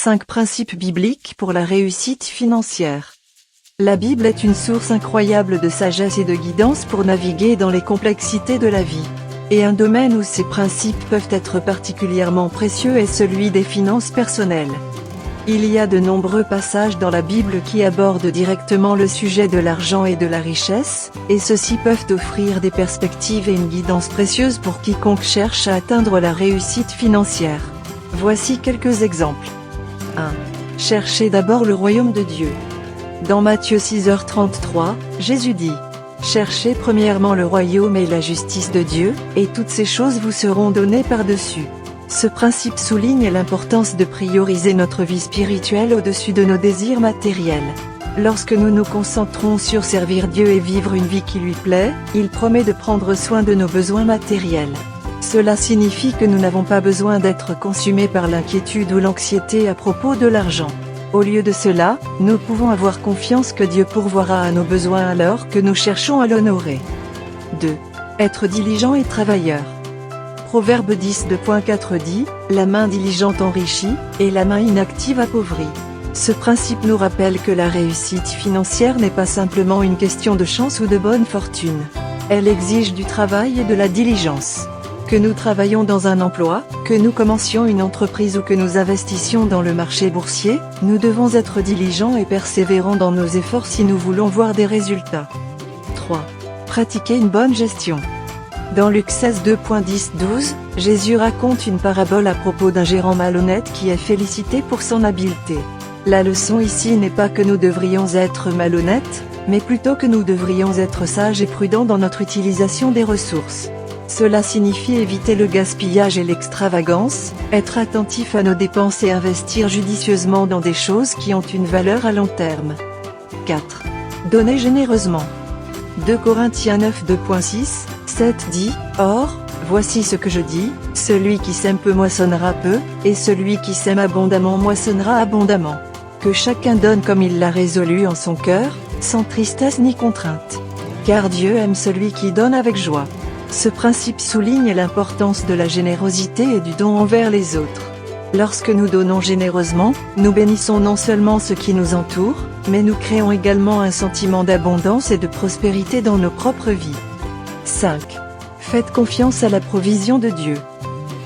5 principes bibliques pour la réussite financière. La Bible est une source incroyable de sagesse et de guidance pour naviguer dans les complexités de la vie. Et un domaine où ces principes peuvent être particulièrement précieux est celui des finances personnelles. Il y a de nombreux passages dans la Bible qui abordent directement le sujet de l'argent et de la richesse, et ceux-ci peuvent offrir des perspectives et une guidance précieuse pour quiconque cherche à atteindre la réussite financière. Voici quelques exemples. 1. Cherchez d'abord le royaume de Dieu. Dans Matthieu 6h33, Jésus dit: Cherchez premièrement le royaume et la justice de Dieu, et toutes ces choses vous seront données par-dessus. Ce principe souligne l'importance de prioriser notre vie spirituelle au-dessus de nos désirs matériels. Lorsque nous nous concentrons sur servir Dieu et vivre une vie qui lui plaît, il promet de prendre soin de nos besoins matériels. Cela signifie que nous n'avons pas besoin d'être consumés par l'inquiétude ou l'anxiété à propos de l'argent. Au lieu de cela, nous pouvons avoir confiance que Dieu pourvoira à nos besoins alors que nous cherchons à l'honorer. 2. Être diligent et travailleur. Proverbe 10:4 dit: La main diligente enrichit, et la main inactive appauvrit. Ce principe nous rappelle que la réussite financière n'est pas simplement une question de chance ou de bonne fortune. Elle exige du travail et de la diligence. Que nous travaillions dans un emploi, que nous commencions une entreprise ou que nous investissions dans le marché boursier, nous devons être diligents et persévérants dans nos efforts si nous voulons voir des résultats. 3. Pratiquer une bonne gestion. Dans Luc 16:10-12, Jésus raconte une parabole à propos d'un gérant malhonnête qui est félicité pour son habileté. La leçon ici n'est pas que nous devrions être malhonnêtes, mais plutôt que nous devrions être sages et prudents dans notre utilisation des ressources. Cela signifie éviter le gaspillage et l'extravagance, être attentif à nos dépenses et investir judicieusement dans des choses qui ont une valeur à long terme. 4. Donner généreusement. 2 Corinthiens 9:2.6-7 dit: Or, voici ce que je dis, celui qui sème peu moissonnera peu, et celui qui sème abondamment moissonnera abondamment. Que chacun donne comme il l'a résolu en son cœur, sans tristesse ni contrainte. Car Dieu aime celui qui donne avec joie. Ce principe souligne l'importance de la générosité et du don envers les autres. Lorsque nous donnons généreusement, nous bénissons non seulement ceux qui nous entourent, mais nous créons également un sentiment d'abondance et de prospérité dans nos propres vies. 5. Faites confiance à la provision de Dieu.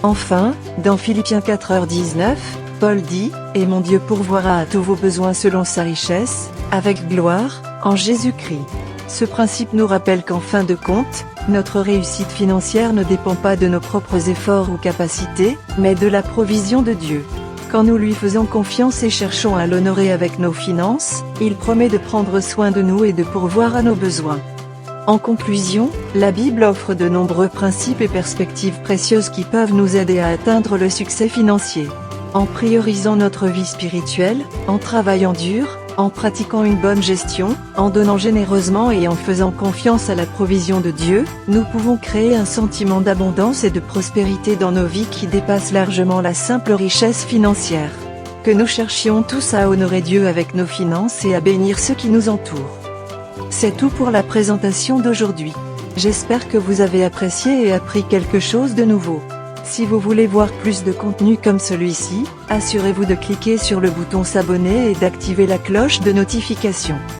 Enfin, dans Philippiens 4h19, Paul dit: Et mon Dieu pourvoira à tous vos besoins selon sa richesse, avec gloire, en Jésus-Christ. Ce principe nous rappelle qu'en fin de compte, notre réussite financière ne dépend pas de nos propres efforts ou capacités, mais de la provision de Dieu. Quand nous lui faisons confiance et cherchons à l'honorer avec nos finances, il promet de prendre soin de nous et de pourvoir à nos besoins. En conclusion, la Bible offre de nombreux principes et perspectives précieuses qui peuvent nous aider à atteindre le succès financier. En priorisant notre vie spirituelle, en travaillant dur, en pratiquant une bonne gestion, en donnant généreusement et en faisant confiance à la provision de Dieu, nous pouvons créer un sentiment d'abondance et de prospérité dans nos vies qui dépasse largement la simple richesse financière. Que nous cherchions tous à honorer Dieu avec nos finances et à bénir ceux qui nous entourent. C'est tout pour la présentation d'aujourd'hui. J'espère que vous avez apprécié et appris quelque chose de nouveau. Si vous voulez voir plus de contenu comme celui-ci, assurez-vous de cliquer sur le bouton s'abonner et d'activer la cloche de notification.